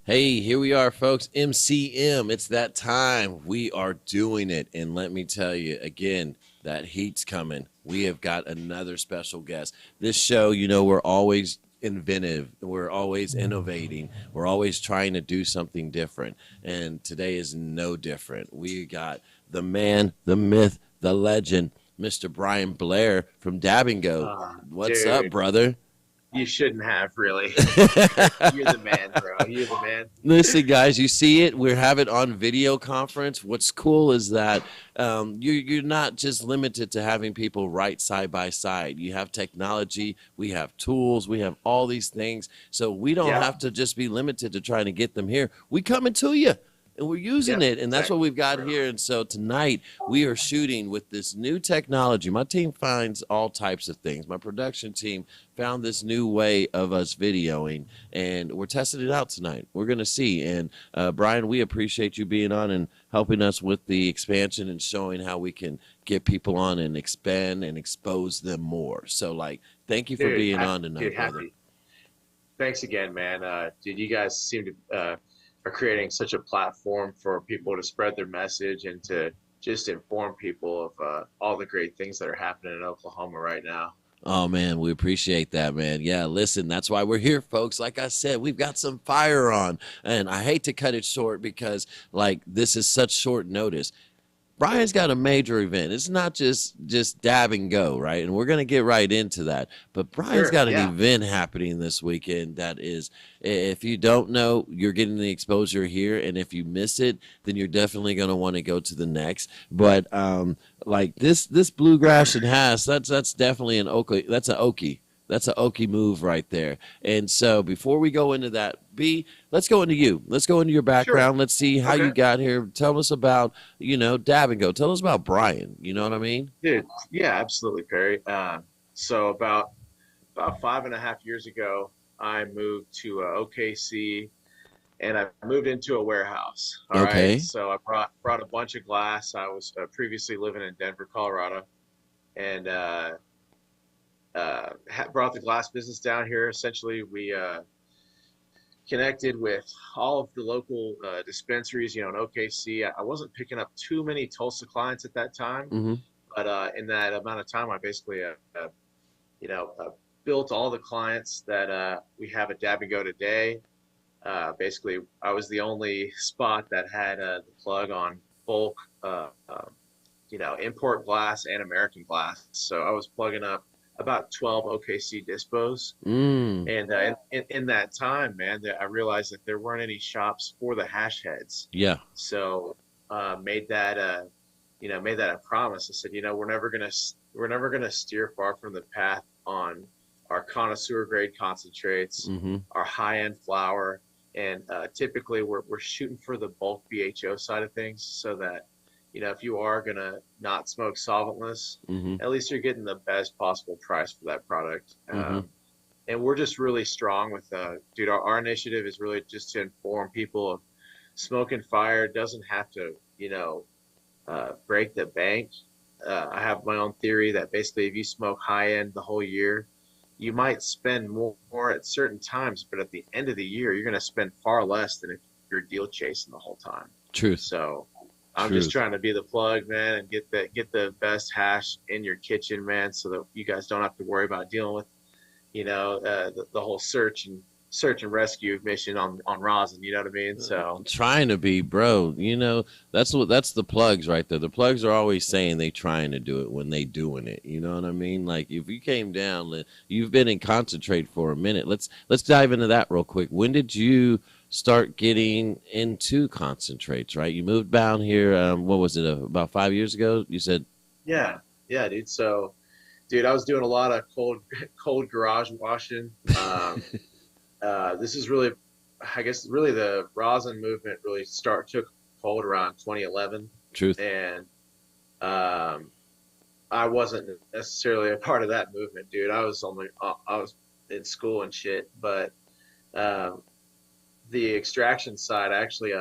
Hey, here we are, folks. MCM. It's that time. We are doing it. And let me tell you again, that heat's coming. We have got another special guest. This show, we're always inventive. We're always innovating. We're always trying to do something different. And today is no different. We got the man, the myth, the legend, Mr. Bryan Blair from Dab and Go. What's up, brother? You shouldn't have, really. You're the man, bro. You're the man. Listen, guys, you see it. We have it on video conference. What's cool is that you're not just limited to having people right side by side. You have technology. We have tools. We have all these things. So we don't have to just be limited to trying to get them here. We coming to you. And we're using it, and that's what we've got here. And so tonight we are shooting with this new technology. My team finds all types of things. My production team found this new way of us videoing, and we're testing it out tonight. We're going to see. And Bryan, we appreciate you being on and helping us with the expansion and showing how we can get people on and expand and expose them more. So, thank you for being on tonight, brother. Thanks again, man. You guys seem to are creating such a platform for people to spread their message and to just inform people of all the great things that are happening in Oklahoma right now. Oh, man, we appreciate that, man. Yeah, listen, that's why we're here, folks. Like I said, we've got some fire on, and I hate to cut it short because, this is such short notice. Bryan's got a major event. It's not just dab and go, right? And we're going to get right into that. But Bryan's got an event happening this weekend that is, if you don't know, you're getting the exposure here. And if you miss it, then you're definitely going to want to go to the next. But this Bluegrass and hash, that's definitely an Okie. That's an Okie. That's an Okie move right there. And so before we go into that, B, let's go into you. Let's go into your background. Sure. Let's see how you got here. Tell us about, Dab and Go. Tell us about Bryan. You know what I mean? Dude, yeah, absolutely, Perry. So about 5.5 years ago, I moved to OKC, and I moved into a warehouse. All right. So I brought a bunch of glass. I was previously living in Denver, Colorado, and brought the glass business down here. Essentially, we connected with all of the local dispensaries, in OKC. I wasn't picking up too many Tulsa clients at that time, but in that amount of time, I basically, built all the clients that we have at Dab and Go today. Basically, I was the only spot that had the plug on bulk, import glass and American glass. So I was plugging up about 12 OKC dispos. And in that time, man, I realized that there weren't any shops for the hash heads. Yeah. So made that a promise. I said, we're never gonna steer far from the path on our connoisseur grade concentrates, our high end flower, and typically we're shooting for the bulk BHO side of things, so that if you are going to not smoke solventless, at least you're getting the best possible price for that product. And we're just really strong with, our initiative is really just to inform people of smoking fire doesn't have to, break the bank. I have my own theory that basically if you smoke high end the whole year, you might spend more at certain times, but at the end of the year, you're going to spend far less than if you're deal chasing the whole time. Truth. So I'm just Truth. trying to be the plug, man, and get the best hash in your kitchen, man, so that you guys don't have to worry about dealing with, the whole search and rescue mission on rosin. You know what I mean? So Trying to be, bro. That's the plugs right there. The plugs are always saying they trying to do it when they doing it. You know what I mean? Like if you came down, you've been in concentrate for a minute. Let's dive into that real quick. When did you start getting into concentrates? Right, you moved down here. What was it? About 5 years ago? You said. yeah, yeah, dude. So, dude, I was doing a lot of cold garage washing. This is really, I guess, really the rosin movement really took hold around 2011. Truth. And I wasn't necessarily a part of that movement, dude. I was in school and shit. But the extraction side, I actually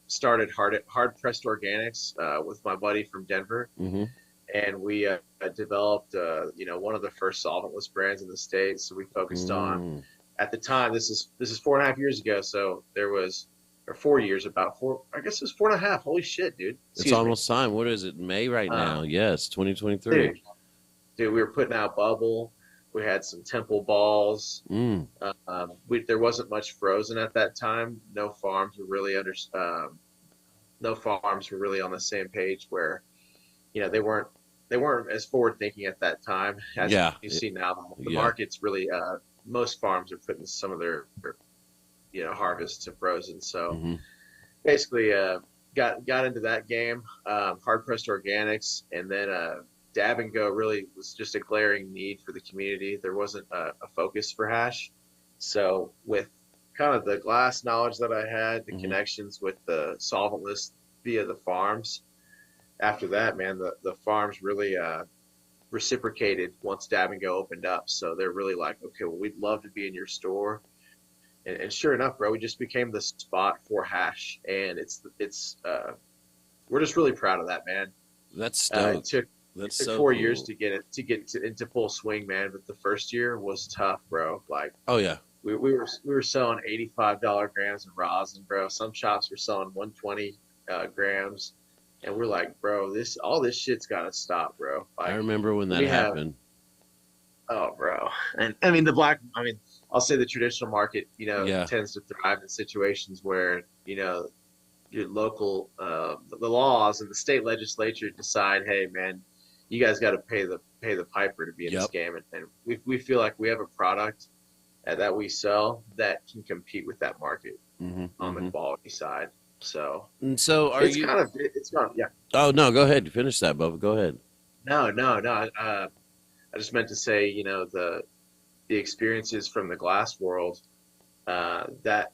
started hard pressed organics with my buddy from Denver, Mm-hmm. and we developed one of the first solventless brands in the state. So we focused on, at the time, this is 4.5 years ago. So there was, or 4 years, about four, I guess it was 4.5. Holy shit, dude. It's almost time. What is it? May right now? Yes, 2023. Dude, we were putting out bubble. We had some temple balls. There wasn't much frozen at that time. No farms were really on the same page where, they weren't as forward thinking at that time as you see now. The market's really most farms are putting some of their harvests to frozen. So basically got into that game, hard pressed organics, and then dab and go really was just a glaring need for the community. There wasn't a focus for hash. So with kind of the glass knowledge that I had, the connections with the solventless via the farms, after that, man, the farms really reciprocated once dab and go opened up. So they're really like, okay, well, we'd love to be in your store. And sure enough, bro, we just became the spot for hash. And we're just really proud of that, man. That's dope. It took so 4 cool. years to get into full swing, man. But the first year was tough, bro. Like, oh yeah, we were selling $85 grams of rosin, bro. Some shops were selling 120 grams, and we're like, bro, all this shit's got to stop, bro. Like, I remember when that happened. Oh, bro, and I mean I'll say the traditional market, tends to thrive in situations where your local the laws and the state legislature decide, hey, man, you guys got to pay the piper to be in this game, and we feel like we have a product that we sell that can compete with that market on the quality side. So it's not. Yeah. Oh no, go ahead. Finish that, Bubba. Go ahead. No. I just meant to say, the experiences from the glass world that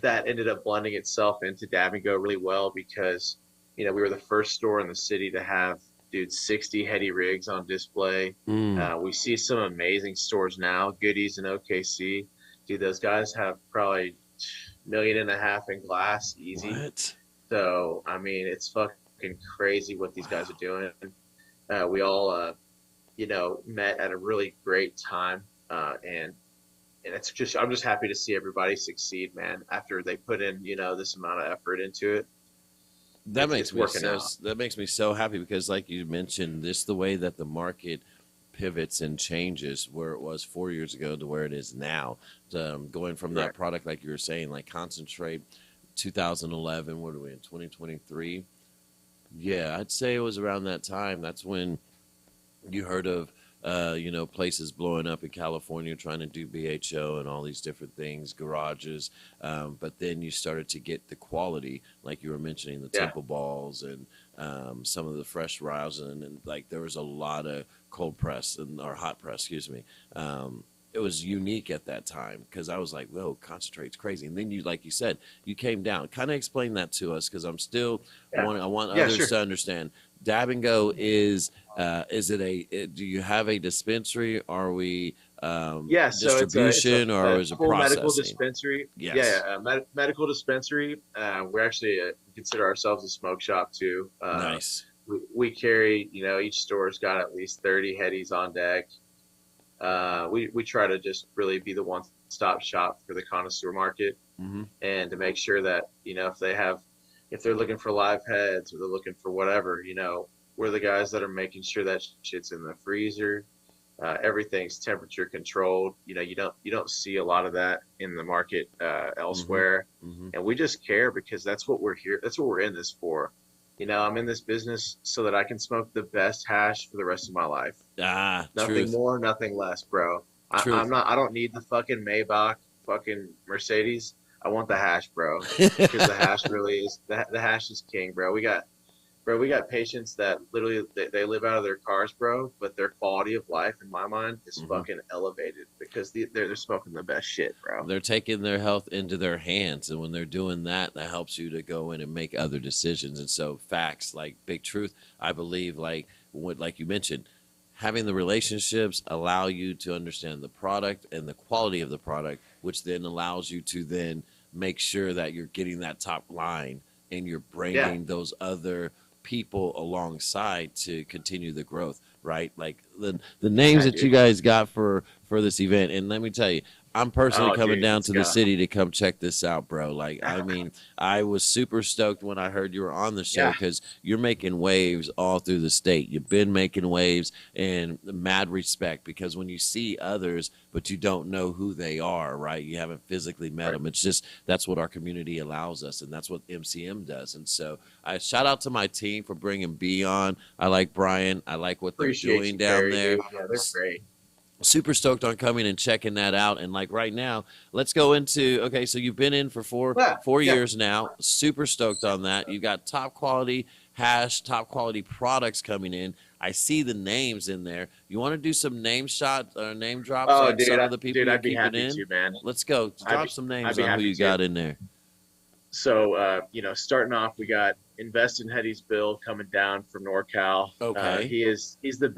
ended up blending itself into Dab and Go really well, because we were the first store in the city to have 60 heady rigs on display. We see some amazing stores now, Goodies and OKC. Dude, those guys have probably $1.5 million in glass easy. What? So I mean, it's fucking crazy what these guys are doing. We all met at a really great time, and it's just, I'm just happy to see everybody succeed, man, after they put in this amount of effort into it. That makes me so happy, because like you mentioned, the way that the market pivots and changes, where it was 4 years ago to where it is now, going from that product, like you were saying, like concentrate 2011, what are we in 2023? Yeah, I'd say it was around that time. That's when you heard of places blowing up in California trying to do BHO and all these different things, garages. But then you started to get the quality, like you were mentioning, the temple balls and some of the fresh rosin, and like there was a lot of cold press or hot press, excuse me. It was unique at that time, because I was like, whoa, concentrate's crazy. And then you, like you said, you came down. Kind of explain that to us, because I'm still, I want others to understand. Dab and Go is it do you have a dispensary? Are we Yeah, so distribution, or was it full medical processing? dispensary. Yes. Medical dispensary. We're actually consider ourselves a smoke shop too. Nice. We carry, each store's got at least 30 headies on deck. We try to just really be the one-stop shop for the connoisseur market, Mm-hmm. and to make sure that if they're looking for live heads or they're looking for whatever, we're the guys that are making sure that shit's in the freezer. Everything's temperature controlled. You don't see a lot of that in the market Mm-hmm. elsewhere, Mm-hmm. and we just care because that's what we're here. That's what we're in this for. I'm in this business so that I can smoke the best hash for the rest of my life. Ah, Nothing truth. more, nothing less, bro. I'm Truth. not. I don't need the fucking Maybach, fucking Mercedes. I want the hash, bro, because the hash really is the hash is king, bro. We got patients that literally they live out of their cars, bro, but their quality of life, in my mind, is Mm-hmm. fucking elevated because they're smoking the best shit, bro. They're taking their health into their hands, and when they're doing that, that helps you to go in and make other decisions. And so facts, like big truth, I believe, like you mentioned, having the relationships allow you to understand the product and the quality of the product, which then allows you to then make sure that you're getting that top line and you're Yeah, bringing those other people alongside to continue the growth, right? Like the names yeah, that you dude. guys got for this event. And let me tell you, I'm personally Oh, coming dude, down let's to the go. city to come check this out, bro. Like, I mean, I was super stoked when I heard you were on the show Yeah. because you're making waves all through the state. You've been making waves, and mad respect, because when you see others, but you don't know who they are, right? You haven't physically met Right. them. It's just that's what our community allows us, and that's what MCM does. And so I shout out to my team for bringing B on. I like Brian. I like what they're Appreciate doing you, down Perry, there. dude. Yeah, they're great. Super stoked on coming and checking that out. And like right now, let's go into, okay, so you've been in for four Yeah, four yeah. years now. Super stoked on that. You got top quality hash, top quality products coming in. I see the names in there. You want to do some name shots or name drops Oh, on dude, some of the people you're I'd be keeping happy in? to, man. Let's go. I'd Drop be, some I'd names be on who happy you to. got in there. So, starting off, we got Invest in Hetty's Bill coming down from NorCal. Okay. He's the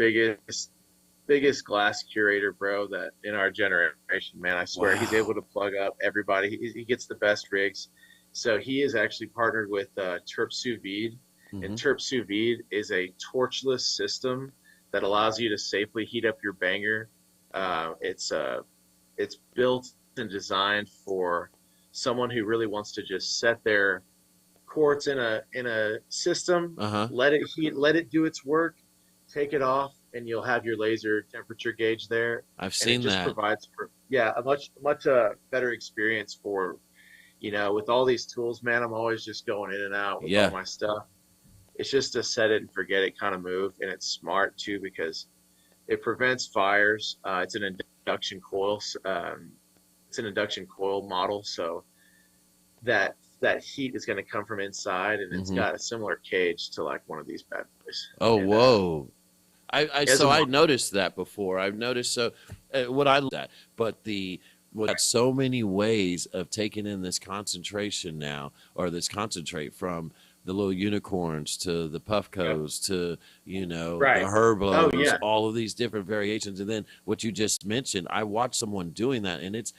biggest glass curator, bro, that in our generation, man. I swear, he's able Wow. to plug up everybody. He gets the best rigs. So he is actually partnered with Terp Sous Vide, and Mm-hmm. Terp Sous Vide is a torchless system that allows you to safely heat up your banger. It's built and designed for someone who really wants to just set their quartz in a system, Uh-huh. let it heat, let it do its work, take it off, and you'll have your laser temperature gauge there, I've and it seen just that. provides for a much better experience for with all these tools, man. I'm always just going in and out with all Yeah. my stuff. It's just a set it and forget it kind of move, and it's smart too because it prevents fires. It's an induction coil. It's an induction coil model, so that heat is going to come from inside, and it's Mm-hmm. got a similar cage to like one of these bad boys. Oh, And whoa. I as a so I noticed that before. I've noticed so what I that, but the what got so many ways of taking in this concentration now, or this concentrate, from the little unicorns to the yep, puffcos to the right. Oh herbos, yeah, all of these different variations. And then what you just mentioned, I watched someone doing that, and it's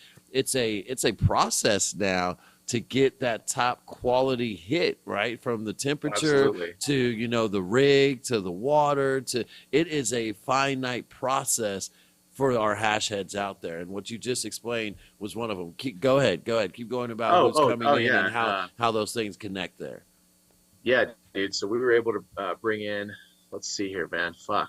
a process now to get that top quality hit, right, from the temperature absolutely. to the rig to the water to it is a finite process for our hash heads out there. And what you just explained was one of them. Go ahead, keep going about Oh who's oh coming oh in and yeah. how those things connect there. Yeah, dude. So we were able to bring in. Let's see here, man. Fuck.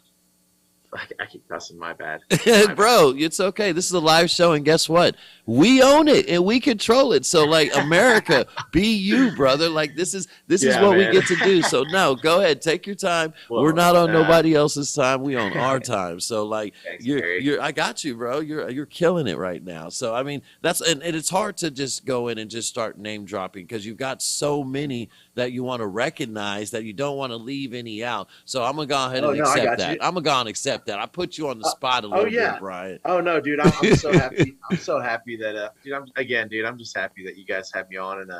I keep cussing. My bad. My bad. Bro, it's okay. This is a live show, and guess what? We own it and we control it. So, like, America, be you, brother. Like, this is Yeah, what we man. get to do. So, no, go ahead, take your time. We're Well, not on nobody else's time. We own our thanks, time. So, like, Gary. I got you, bro. You're killing it right now. So, I mean, and it's hard to just go in and just start name dropping because you've got so many that you want to recognize that you don't want to leave any out. So, I'm gonna go ahead Oh and no, I accept got that. you. I'm gonna go and accept that. I put you on the Uh, spot a oh little bit, yeah. Brian. Oh no, dude. I'm so happy. I'm so happy that dude. Dude. I'm just happy that you guys have me on, and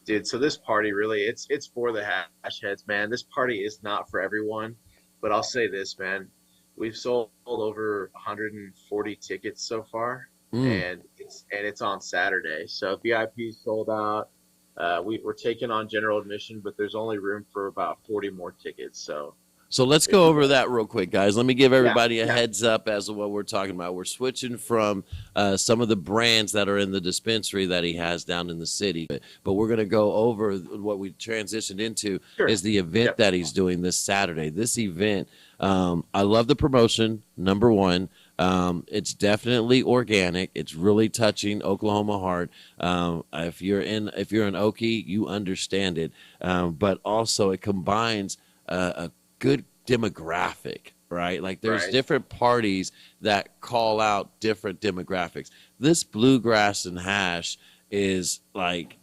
dude. So this party really, it's for the hash heads, man. This party is not for everyone, but I'll say this, man. we've sold over 140 tickets so far, Mm. and it's on Saturday. So VIP sold out. We're taking on general admission, but there's only room for about 40 more tickets. So So let's if go you over that real quick, guys. Let me give yeah, everybody a yeah, heads up as to what we're talking about. We're switching from some of the brands that are in the dispensary that he has down in the city, but we're going to go over what we transitioned into sure, is the event yep, that he's doing this Saturday. This event, I love the promotion. Number one, it's definitely organic. It's really touching Oklahoma heart. If you're an Okie, you understand it. But also it combines a good demographic, right? Like there's right, different parties that call out different demographics. This bluegrass and hash is like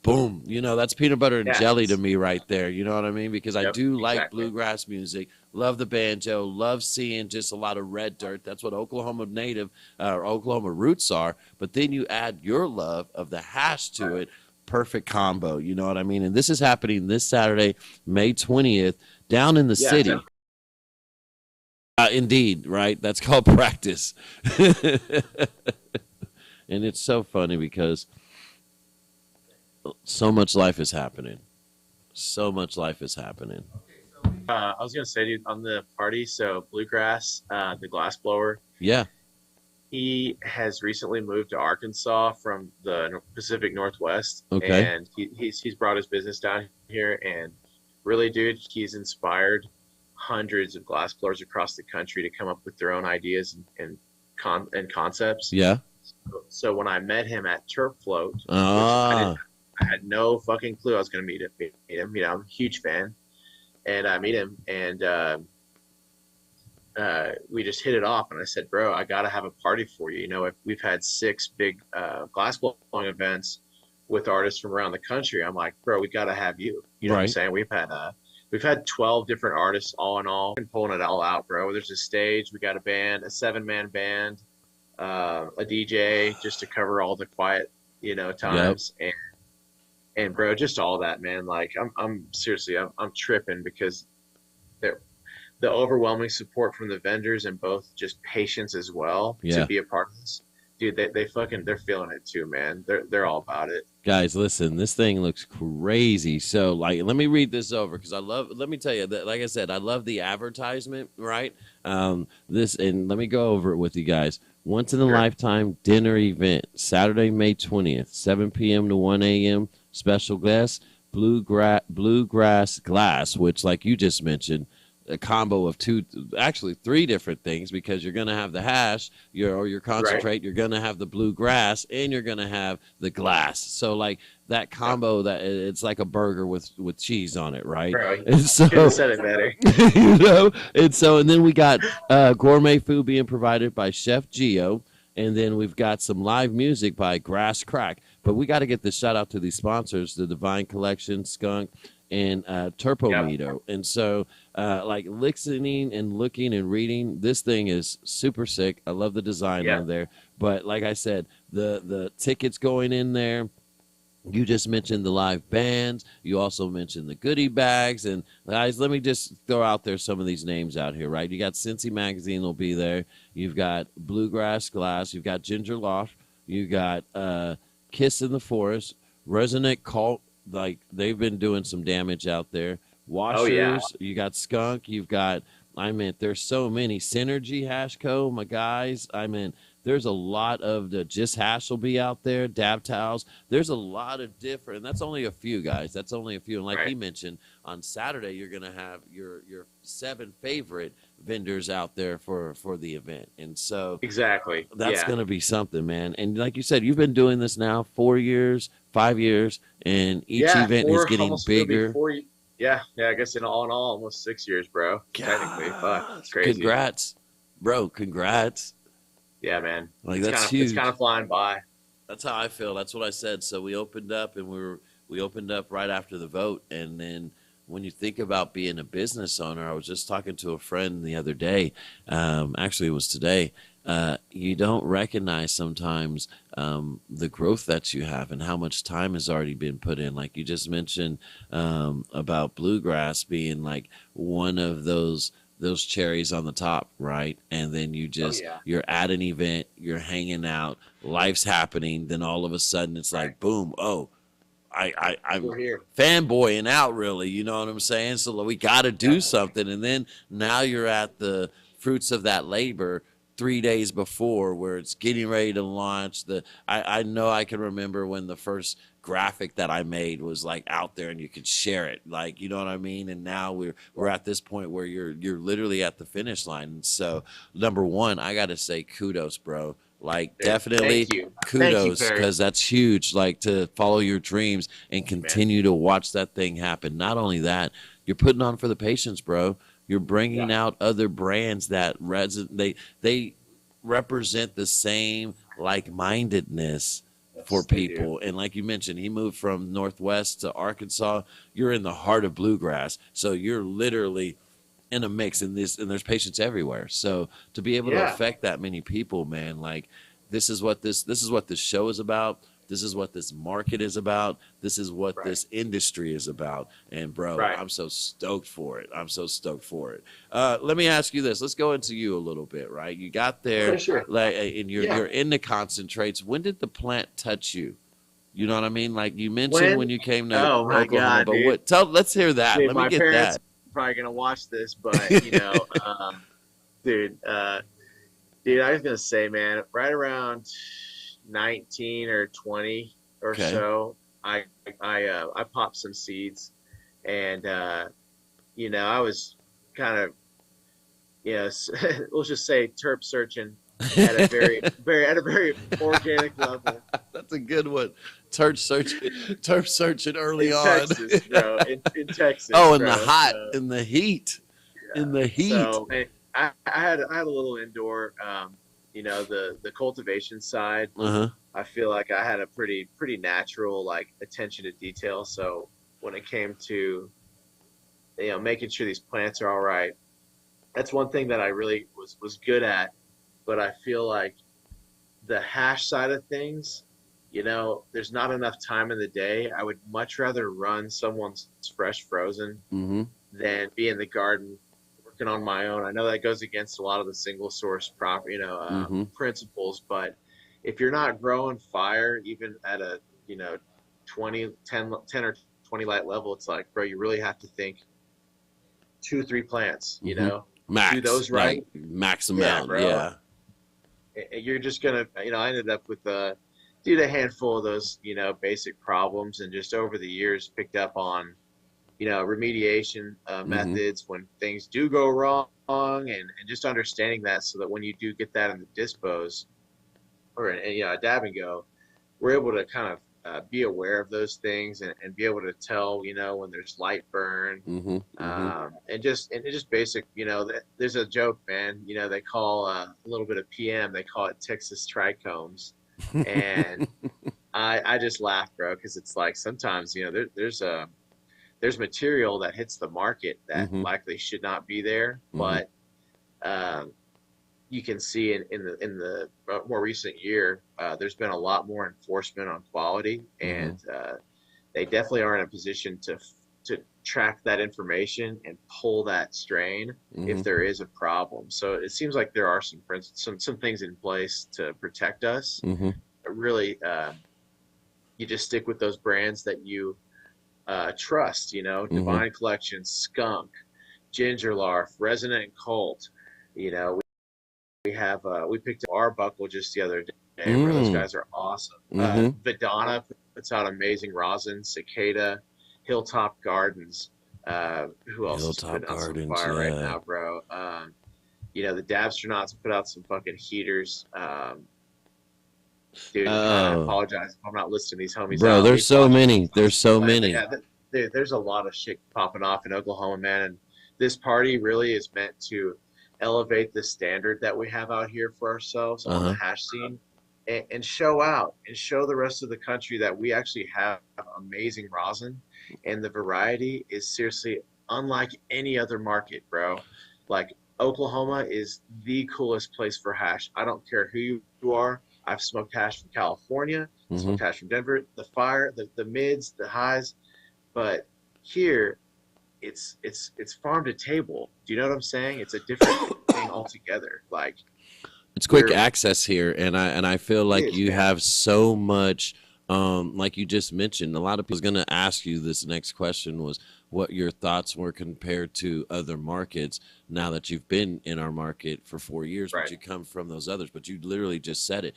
boom, that's peanut butter and yeah, jelly to me right there. You know what I mean? Because I yep, do like exactly, bluegrass music, love the banjo, love seeing just a lot of red dirt. That's what Oklahoma native or Oklahoma roots are. But then you add your love of the hash to right, it. Perfect combo. You know what I mean? And this is happening this Saturday, May 20th, down in the yeah, city. Indeed, right? That's called practice. And it's so funny because so much life is happening. So much life is happening. I was gonna say, dude, on the party, so Bluegrass, the glass blower, Yeah. he has recently moved to Arkansas from the Pacific Northwest, Okay. and he's brought his business down here, and really, dude, he's inspired hundreds of glass blowers across the country to come up with their own ideas and concepts. Yeah. So when I met him at Turp Float, which Ah. I had no fucking clue I was gonna meet him. You know, I'm a huge fan, and I meet him, and we just hit it off. And I said, bro, I got to have a party for you. You know, if we've had 6 big glass blowing events with artists from around the country. I'm like, bro, we got to have you. You know what I'm Right. saying? We've had 12 different artists all in all, and pulling it all out, bro. There's a stage, we got a band, a 7-man band, a DJ just to cover all the quiet, Yep. times, and bro, just all that, man. Like I'm seriously, I'm tripping because they're the overwhelming support from the vendors and both just patience as well to Yeah. be a part of this. Dude, they're feeling it too, man. They're all about it. Guys, listen, this thing looks crazy. So, like, let me read this over because let me tell you that, like I said, I love the advertisement, right? And let me go over it with you guys. Once in a Sure. lifetime dinner event, Saturday, May 20th, 7 p.m. to 1 a.m. Special guest, Bluegrass Glass, which, like you just mentioned, a combo of actually 3 different things because you're going to have the hash, your Right. concentrate, you're going to have the bluegrass, and you're going to have the glass. So like that Yep. combo, that it's like a burger with cheese on it, right? Bro, And couldn't have so said it better. and then we got gourmet food being provided by Chef GIO. And then we've got some live music by Grass Crack. But we got to get the shout out to these sponsors, the Divine Collection, Skunk, and Yep. Turpomito. And so, like listening and looking and reading, this thing is super sick. I love the design on Yep. there. But like I said, the tickets going in there. You just mentioned the live bands. You also mentioned the goodie bags. And guys, let me just throw out there some of these names out here, right? You got Cincy Magazine will be there. You've got Bluegrass Glass. You've got Ginger Loft. You got Kiss in the Forest, Resonant Cult. Like they've been doing some damage out there. Oh yeah. Washers. You got Skunk. You've got. I mean, there's so many. Synergy Hashco, my guys. I mean, there's a lot of the Just Hash will be out there. Dab Towels. There's a lot of different. And that's only a few, guys. That's only a few. And like Right. he mentioned, on Saturday you're gonna have your 7 favorite vendors out there for the event, and so Exactly. that's Yeah. gonna be something, man. And like you said, you've been doing this now 4 years, 5 years, and each Yeah. event is Four getting almost it'll be bigger. 4. Yeah. Yeah. I guess in all, almost 6 years, bro. Technically, fuck, it's Gosh, crazy. congrats, bro. Congrats. Yeah, man. Like It's that's it's kind huge. of flying by. That's how I feel. That's what I said. So we opened up, and we opened up right after the vote. And then when you think about being a business owner, I was just talking to a friend the other day. Actually, it was today. You don't recognize sometimes the growth that you have and how much time has already been put in. Like you just mentioned about bluegrass being like one of those those cherries on the top, right? And then you just, you're at an event, you're hanging out, life's happening. Then all of a sudden it's like, boom, oh, I'm fanboying out, really. You know what I'm saying? So we got to do something. And then now you're at the fruits of that labor 3 days before, where it's getting ready to launch. I know I can remember when the first graphic that I made was like out there and you could share it, like, you know what I mean? And now we're at this point where you're literally at the finish line. And so, number one, I got to say kudos, bro. Like, definitely kudos, because that's huge. Like, to follow your dreams and continue to watch that thing happen. Not only that, you're putting on for the patients, bro. You're bringing out other brands that they represent the same like-mindedness for people. And like you mentioned, he moved from Northwest to Arkansas. You're in the heart of bluegrass, so you're literally in a mix in this, and there's patients everywhere. So to be able to affect that many people, man, like, this is what this show is about. This is what this market is about. This is what this industry is about. And bro, I'm so stoked for it. I'm so stoked for it. Let me ask you this. Let's go into you a little bit, right? You got there, like, and you're into concentrates. When did the plant touch you? You know what I mean? Like, you mentioned when you came to Oklahoma, God, but dude. let's hear that. Dude, Let me my get parents that. are probably gonna watch this, but you know, dude, dude, I was gonna say, man, right around 19 or 20 or so, I popped some seeds, and you know, I was kind of, you know, let's just say terp searching at a very organic level. That's a good one. Terp searching early on. Texas, bro. In Texas. Oh, in the hot, in the heat, in the heat. So I had a little indoor. You know, the cultivation side. I feel like I had a pretty natural, like, attention to detail. So when it came to, you know, making sure these plants are all right, that's one thing that I really was good at. But I feel like the hash side of things, you know, there's not enough time in the day. I would much rather run someone's fresh frozen than be in the garden working on my own. I know that goes against a lot of the single source principles, but if you're not growing fire, even at a, you know, 10 or 20 light level, it's like, bro, you really have to think 2-3 plants, you know, max, do those right, like, max amount, bro. You're just gonna, you know, I ended up with did a handful of those, you know, basic problems, and just over the years picked up on, you know, remediation methods when things do go wrong, and just understanding that, so that when you do get that in the dispos or you know, a dab and go, we're able to kind of be aware of those things, and be able to tell, you know, when there's light burn, and just basic, you know, there's a joke, man, you know, they call a little bit of PM, they call it Texas trichomes, and I just laugh, bro, because it's like, sometimes, you know, there's material that hits the market that likely should not be there, but you can see in the more recent year, there's been a lot more enforcement on quality, and they definitely are in a position to track that information and pull that strain if there is a problem. So it seems like there are some things in place to protect us. But really, you just stick with those brands that you trust. You know, Divine Collection, Skunk, Ginger Larf, Resonant and Cult. You know, we picked up Arbuckle just the other day. Those guys are awesome. Vidana puts out amazing rosin. Cicada, Hilltop Gardens. Who else is putting out some fire right now, bro? You know, the Dabstronauts put out some fucking heaters. Dude, I apologize if I'm not listing these homies, bro. out. There's so many. There's so many. Dude, there's a lot of shit popping off in Oklahoma, man. And this party really is meant to elevate the standard that we have out here for ourselves on the hash scene, and show out and show the rest of the country that we actually have amazing rosin, and the variety is seriously unlike any other market, bro. Like, Oklahoma is the coolest place for hash. I don't care who you are. I've smoked hash from California, smoked hash from Denver, the fire, the mids, the highs, but here it's farm to table. Do you know what I'm saying? It's a different thing altogether. Like, It's quick access here, and I feel it like is, you man. have so much. Like you just mentioned, a lot of people's going to ask you this next question was what your thoughts were compared to other markets now that you've been in our market for 4 years, but Right. you come from those others. But you literally just said it,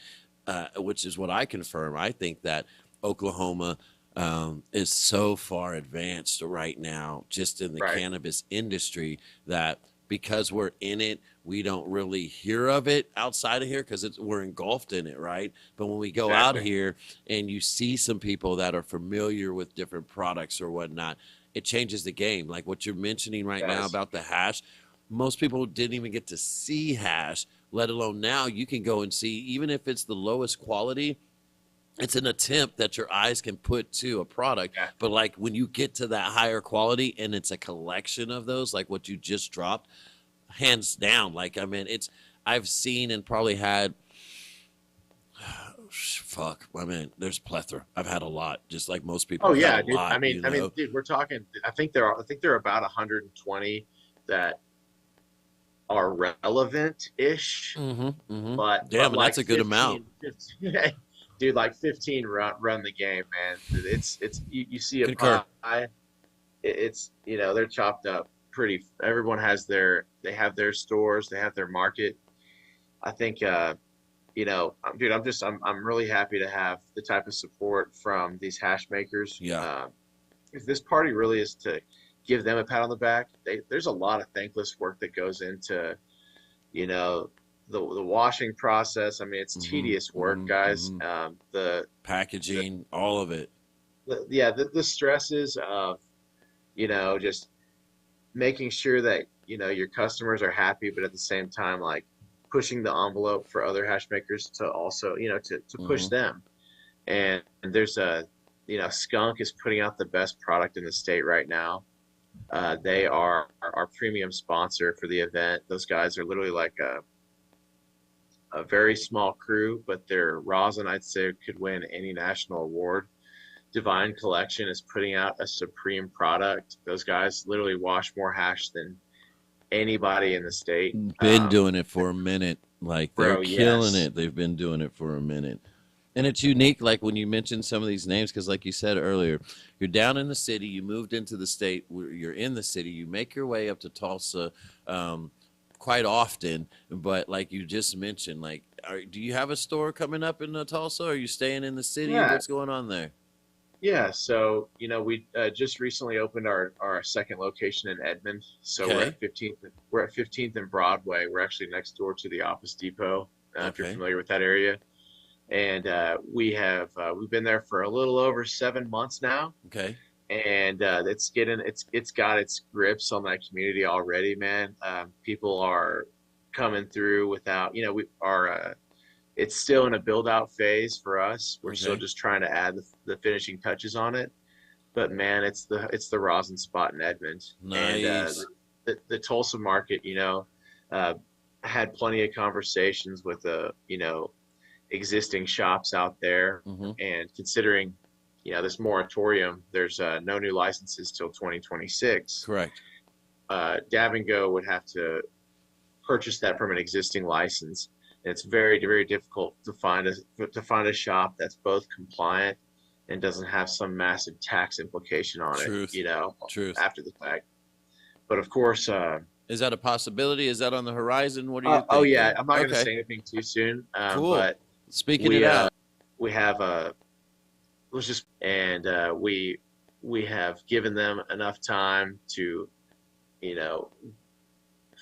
which is what I confirm. I think that Oklahoma is so far advanced right now, just in the Right. cannabis industry, that because we're in it, we don't really hear of it outside of here because we're engulfed in it, right? But when we go out Exactly. here and you see some people that are familiar with different products or whatnot, it changes the game. Like what you're mentioning right It now does. about the hash, most people didn't even get to see hash, let alone now you can go and see, even if it's the lowest quality, it's an attempt that your eyes can put to a product. Yeah. But like when you get to that higher quality and it's a collection of those, like what you just dropped, hands down. Like, I mean, I've seen and probably had, fuck, I mean, there's plethora. I've had a lot, just like most people Oh have had yeah, a dude. lot, you I mean, know? dude, we're talking. I think there are about 120 that are relevant-ish, Mm-hmm. Mm-hmm. but Damn, and like that's a good amount. 15, dude, like 15 run the game, man. It's you see a Concur. pie, it's they're chopped up pretty. Everyone they have their stores, they have their market. I think dude, I'm really happy to have the type of support from these hash makers. Yeah. If this party really is to give them a pat on the back, there's a lot of thankless work that goes into you know the washing process. I mean, it's Mm-hmm. tedious work, Mm-hmm. guys. Mm-hmm. The Packaging, all of it. yeah, the stresses of just making sure that your customers are happy, but at the same time, like pushing the envelope for other hash makers to also to push Mm-hmm. them. And there's Skunk is putting out the best product in the state right now. They are our premium sponsor for the event. Those guys are literally like a very small crew, but their rosin, I'd say, could win any national award. Divine Collection is putting out a supreme product. Those guys literally wash more hash than anybody in the state. Been doing it for a minute. Like they're Bro, killing yes. it. They've been doing it for a minute. And it's unique, like when you mentioned some of these names, because like you said earlier, you're down in the city, you moved into the state, you're in the city, you make your way up to Tulsa quite often. But like you just mentioned, like, do you have a store coming up in Tulsa? Are you staying in the city? Yeah. What's going on there? Yeah. So, we just recently opened our second location in Edmond. So we're Okay. at 15th. We're at 15th and Broadway. We're actually next door to the Office Depot, if you're Okay. familiar with that area. And we've been there for a little over 7 months now. Okay. And it's got its grips on that community already, man. People are coming through without we are it's still in a build out phase for us. We're still Okay. just trying to add the finishing touches on it. But man, it's the rosin spot in Edmond. And Nice. the Tulsa market, uh, had plenty of conversations with existing shops out there. Mm-hmm. And considering this moratorium, there's no new licenses till 2026. Correct. Dab and Go would have to purchase that from an existing license. And it's very, very difficult to find a shop that's both compliant and doesn't have some massive tax implication on it, Truth. Truth. after the fact. But of course, Is that a possibility? Is that on the horizon? What are you oh yeah, thinking? I'm not going to Okay. say anything too soon, Cool. but Speaking it we out. we have let's just and we have given them enough time to you know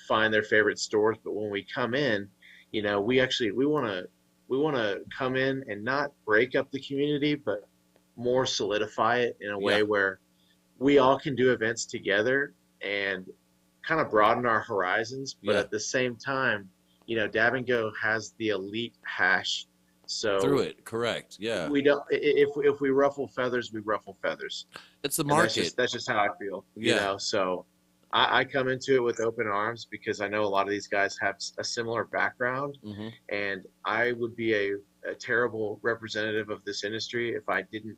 find their favorite stores. But when we come in, we want to come in and not break up the community, but more solidify it in a Yeah. way where we all can do events together and kind of broaden our horizons. But Yeah. at the same time, Dab and Go has the elite hash. Through So it. Correct. Yeah. we don't if we ruffle feathers, we ruffle feathers. It's the And that's market. just how I feel, Yeah. So I come into it with open arms because I know a lot of these guys have a similar background, Mm-hmm. and I would be a terrible representative of this industry if I didn't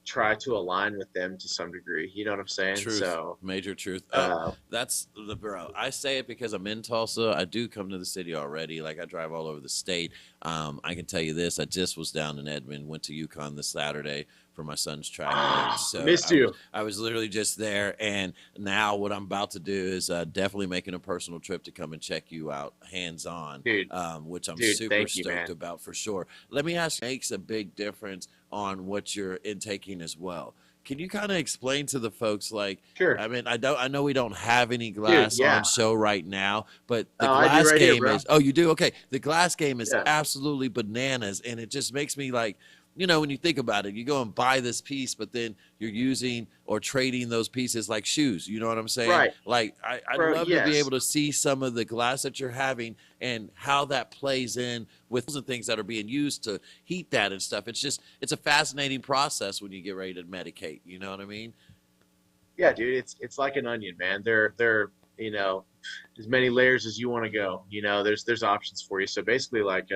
try to align with them to some degree. You know what I'm saying? Truth, So, major truth. uh, That's the bro. I say it because I'm in Tulsa. I do come to the city already. Like I drive all over the state. I can tell you this. I just was down in Edmond. Went to Yukon this Saturday for my son's track meet. So missed you, I was literally just there. And now what I'm about to do is definitely making a personal trip to come and check you out hands on, dude. which I'm Dude, super thank you, stoked man. about for sure. Let me ask, makes a big difference on what you're intaking as well. Can you kind of explain to the folks, like, Sure, I mean, I know we don't have any dude. glass Yeah. on show right now, but the I do glass right here, game bro. is, oh, you do? Okay. The glass game is Yeah. absolutely bananas. And it just makes me like, you know, when you think about it, you go and buy this piece, but then you're using or trading those pieces like shoes. You know what I'm saying? Right, Like, I'd bro. love to be Yes. able to see some of the glass that you're having and how that plays in with the things that are being used to heat that and stuff. It's just, it's a fascinating process when you get ready to medicate. You know what I mean? Yeah, dude. It's like an onion, man. They're you know, as many layers as you want to go. You know, there's options for you. So basically, like